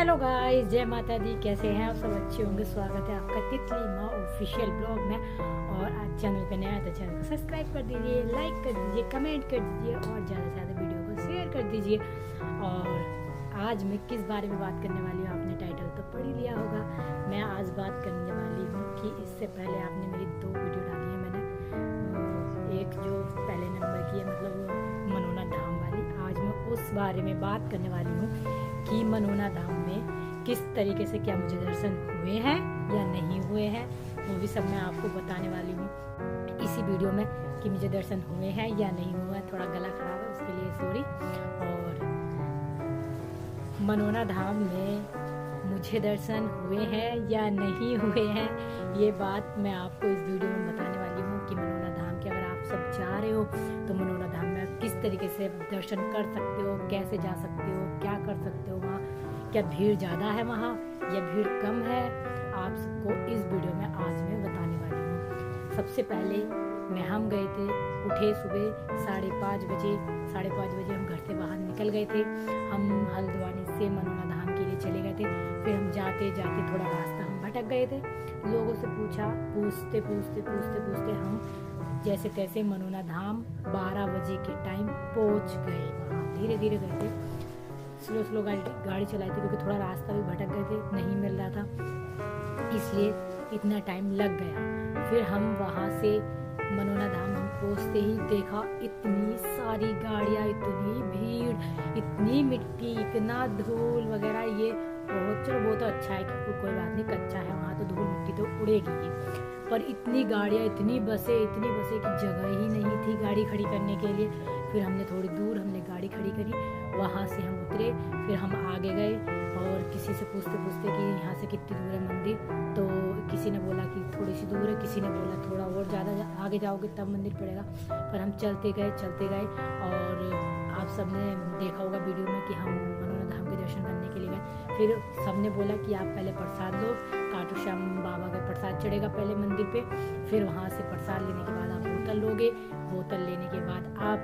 Hello guys, जय माता दी। कैसे हैं आप सब? अच्छे होंगे। स्वागत है आपका तितली माँ ऑफिशियल ब्लॉग में। और आज चैनल पे नया है तो चैनल को सब्सक्राइब कर दीजिए, लाइक कर दीजिए, कमेंट कर दीजिए और ज़्यादा से ज़्यादा वीडियो को शेयर कर दीजिए। और आज मैं किस बारे में बात करने वाली हूँ, आपने टाइटल तो पढ़ ही लिया होगा। मैं आज बात करने वाली हूँ कि इससे पहले आपने मेरी 2 वीडियो डाली है मैंने। एक जो पहले नंबर की है, मतलब मनोना धाम वाली। आज मैं उस बारे में बात करने वाली हूँ कि मनोना धाम में किस तरीके से क्या मुझे दर्शन हुए हैं या नहीं हुए हैं, वो भी सब मैं आपको बताने वाली हूँ इसी वीडियो में कि मुझे दर्शन हुए हैं या नहीं हुआ है। थोड़ा गला खराब है, उसके लिए सॉरी। और मनोना धाम में मुझे दर्शन हुए हैं या नहीं हुए हैं, ये बात मैं आपको इस वीडियो में बताने वाली हूँ कि मनोना धाम के अगर आप सब जा रहे हो तो मनोना धाम में किस तरीके से दर्शन कर सकते हो, कैसे जा सकते हो, क्या कर सकते हो, वहाँ क्या भीड़ ज़्यादा है वहाँ या भीड़ कम है, आप सबको इस वीडियो में आज मैं बताने वाली हूँ। सबसे पहले हम गए थे, उठे सुबह 5:30 बजे। 5:30 बजे हम घर से बाहर निकल गए थे। हम हल्द्वानी से मनोना धाम के लिए चले गए थे। फिर हम जाते जाते थोड़ा रास्ता हम भटक गए थे। लोगों से पूछते हम जैसे तैसे मनोना धाम 12 बजे के टाइम पहुँच गए। वहाँ धीरे धीरे गए थे, स्लो गाड़ी चलाई थी क्योंकि थोड़ा रास्ता भी भटक गए थे, नहीं मिल रहा था, इसलिए इतना टाइम लग गया। फिर हम वहाँ से मनोना धाम हम पहुँचते ही देखा इतनी सारी गाड़ियाँ, इतनी भीड़, इतनी मिट्टी, इतना धूल वगैरह। ये बहुत, चलो वो तो अच्छा है कि कोई बात नहीं, कच्चा है वहाँ तो धूल मिट्टी तो उड़ेगी ही, पर इतनी गाड़ियाँ, इतनी बसें की जगह ही नहीं थी गाड़ी खड़ी करने के लिए। फिर हमने थोड़ी दूर हमने गाड़ी खड़ी करी, वहाँ से हम उतरे। फिर हम आगे गए और किसी से पूछते कि यहाँ से कितनी दूर है मंदिर, तो किसी ने बोला कि थोड़ी सी दूर है, किसी ने बोला थोड़ा और ज़्यादा आगे जाओगे तब मंदिर पड़ेगा। पर हम चलते गए और आप सबने देखा होगा वीडियो में कि हम मनोना धाम के दर्शन करने के लिए गए। फिर सबने बोला कि आप पहले प्रसाद लो, खाटू श्याम बाबा का प्रसाद चढ़ेगा पहले मंदिर पे, फिर वहाँ से प्रसाद लेने के बाद आप बोतल लोगे, बोतल लेने के बाद आप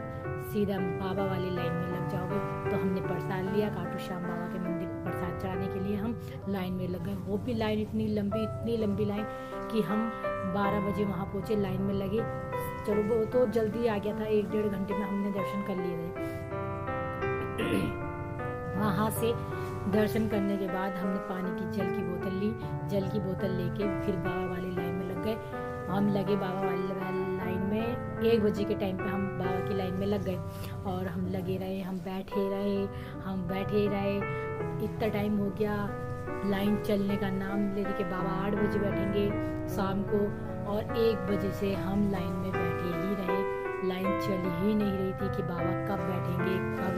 सीधा बाबा वाली लाइन में लग जाओगे। तो हमने प्रसाद लिया, खाटू श्याम बाबा के मंदिर प्रसाद चढ़ाने के लिए हम लाइन में लग गए। वो भी लाइन इतनी लंबी लाइन कि हम 12 बजे वहाँ पहुँचे, लाइन में लगे। चलो वो तो जल्दी आ गया था, 1-1.5 घंटे में हमने दर्शन कर लिए थे। वहाँ से दर्शन करने के बाद हमने पानी की जल की बोतल ली, जल की बोतल लेके फिर बाबा वाली लाइन में लग गए। हम लगे बाबा वाली लाइन में 1 बजे के टाइम पे हम बाबा की लाइन में लग गए और हम लगे रहे, हम बैठे रहे। इतना टाइम हो गया, लाइन चलने का नाम ले रही कि बाबा 8 बजे बैठेंगे शाम को, और 1 बजे से हम लाइन में बैठे ही रहे। लाइन चल ही नहीं रही थी कि बाबा कब बैठेंगे, कब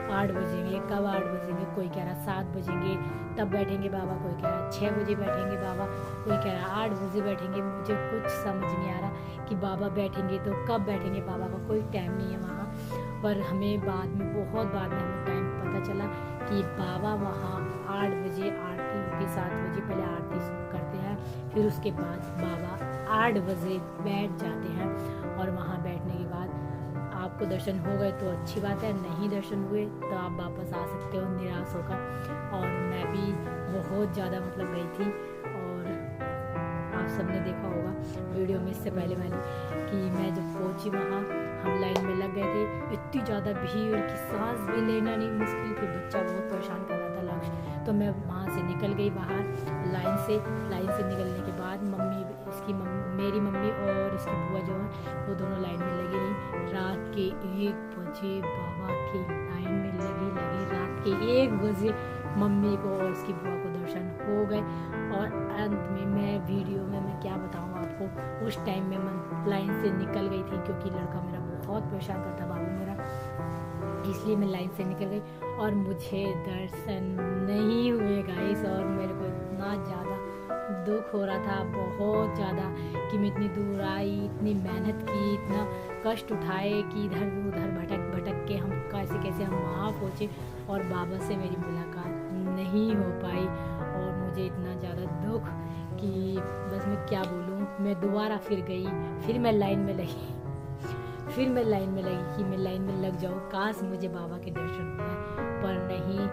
8 बजेंगे, कब 8 बजेंगे। कोई कह रहा 7 बजेंगे तब बैठेंगे बाबा, कोई कह रहा 6 बजे बैठेंगे बाबा, कोई कह रहा 8 बजे बैठेंगे। मुझे कुछ समझ नहीं आ रहा कि बाबा बैठेंगे तो कब बैठेंगे, बाबा का कोई टाइम नहीं है वहाँ। पर हमें बहुत बाद में हमें टाइम पता चला कि बाबा वहाँ 8 बजे आरती होती, 7 बजे पहले आरती करते हैं, फिर उसके बाद बाबा 8 बजे बैठ जाते हैं। और वहाँ बैठने के बाद आपको दर्शन हो गए तो अच्छी बात है, नहीं दर्शन हुए तो आप वापस आ सकते हो निराश होकर। और मैं भी बहुत ज़्यादा गई थी, और आप सबने देखा होगा वीडियो में इससे पहले वाली कि मैं जब पहुंची वहाँ हम लाइन में लग गए थे। इतनी ज़्यादा भीड़ कि सांस भी लेना नहीं मुश्किल थी, बच्चा बहुत परेशान कर रहा था लक्ष्य। तो मैं वहाँ से निकल गई बाहर लाइन से निकलने के बाद मेरी मम्मी और इसकी बुआ जो है वो दोनों लाइन में लगी रही। रात के 1 बजे बाबा की लाइन में लगी रात के 1 बजे मम्मी को और इसकी बुआ को दर्शन हो गए। और अंत में मैं वीडियो में मैं क्या बताऊँ आपको, उस टाइम में मैं लाइन से निकल गई थी क्योंकि लड़का मेरा बहुत परेशान करता, बाबू मेरा, इसलिए मैं लाइन से निकल गई और मुझे दर्शन नहीं हुए गाइस। और मेरे को इतना ज़्यादा दुख हो रहा था, बहुत ज़्यादा, कि मैं इतनी दूर आई, इतनी मेहनत की, इतना कष्ट उठाए कि इधर उधर भटक के हम कैसे हम वहाँ पहुँचे और बाबा से मेरी मुलाकात नहीं हो पाई। और मुझे इतना ज़्यादा दुख कि बस मैं क्या बोलूँ। मैं दोबारा फिर गई, फिर मैं लाइन में लगी कि मैं लाइन में लग जाऊँ, काश मुझे बाबा के दर्शन हुए, पर नहीं।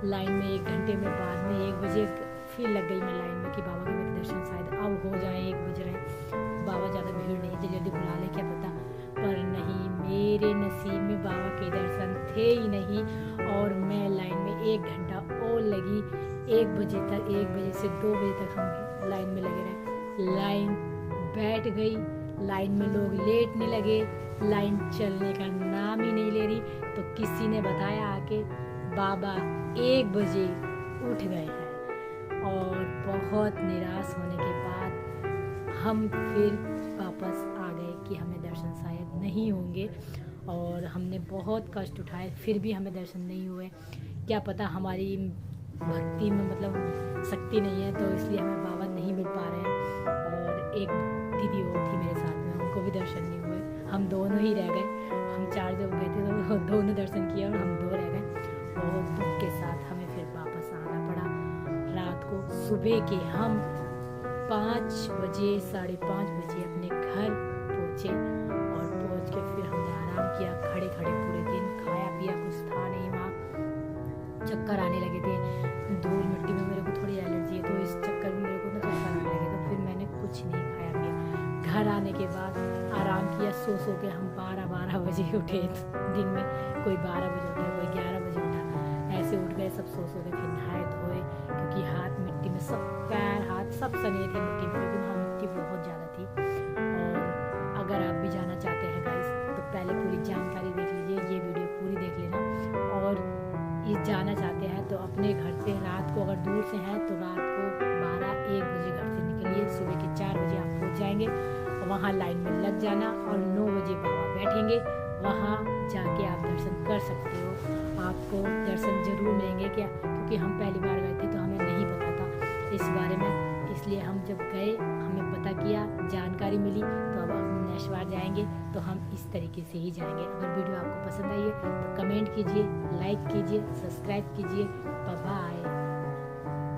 लाइन में 1 घंटे में, बाद में 1 बजे फिर लग गई मैं लाइन में कि बाबा के मेरे दर्शन शायद अब हो जाए, 1 बज रहे हैं, बाबा ज़्यादा भीड़ नहीं है, जल्दी बुला ले क्या पता। पर नहीं, मेरे नसीब में बाबा के दर्शन थे ही नहीं और मैं लाइन में 1 घंटा और लगी। 1 बजे तक, 1 बजे से 2 बजे तक हम लाइन में लगे रहे। लाइन बैठ गई, लाइन में लोग लेटने लगे, लाइन चलने का नाम ही नहीं ले रही। तो किसी ने बताया आके बाबा 1 बजे उठ गए हैं। और बहुत निराश होने के बाद हम फिर वापस आ गए कि हमें दर्शन शायद नहीं होंगे। और हमने बहुत कष्ट उठाए, फिर भी हमें दर्शन नहीं हुए। क्या पता हमारी भक्ति में मतलब शक्ति नहीं है, तो इसलिए हमें बाबा नहीं मिल पा रहे हैं। और एक दीदी और थी मेरे साथ में, उनको भी दर्शन नहीं हुए, हम दोनों ही रह गए। हम 4 जब गए थे तो दोनों दर्शन किए और हम 2 रह गए। बहुत दुख के साथ हमें फिर वापस आना पड़ा। रात को सुबह के हम 5 बजे, 5:30 बजे अपने घर पहुँचे और पहुँच के फिर हमने आराम किया, खड़े खड़े पूरे दिन, खाया पिया कुछ था नहीं वहाँ। चक्कर आने लगे थे, धूल मिट्टी में मेरे को थोड़ी एलर्जी है, तो इस चक्कर में मेरे को ना चक्कर आने लगे, तो फिर मैंने कुछ नहीं खाया पिया। घर आने के बाद आराम किया, सो के हम 12 बजे उठे। दिन में कोई 12 बजे उठा, कोई 11 बजे उठा, ऐसे उठ गए सब सो के। फिर नहाए धोए, क्योंकि हाथ मिट्टी में, सब पैर हाथ सब सने थे मिट्टी में, क्योंकि वहाँ मिट्टी बहुत ज़्यादा थी। और अगर आप भी जाना चाहते हैं गाइस, तो पहले पूरी जानकारी देख लीजिए, ये वीडियो पूरी देख लेना। और ये जाना चाहते हैं तो अपने घर से रात को, अगर दूर से हैं तो रात को 12-1 बजे घर से निकलिए, सुबह के 4 बजे आप पहुँच जाएंगे। वहाँ लाइन में लग जाना और 9 बजे बाबा बैठेंगे, वहाँ जाके आप दर्शन कर सकते हो। आपको दर्शन जरूर मिलेंगे क्या, क्योंकि हम पहली बार गए थे तो हमें नहीं पता था इस बारे में, इसलिए हम जब गए हमें पता किया, जानकारी मिली, तो अब हम नेक्स्ट बार जाएंगे तो हम इस तरीके से ही जाएंगे। अगर वीडियो आपको पसंद आई है तो कमेंट कीजिए, लाइक कीजिए, सब्सक्राइब कीजिए। Bye bye.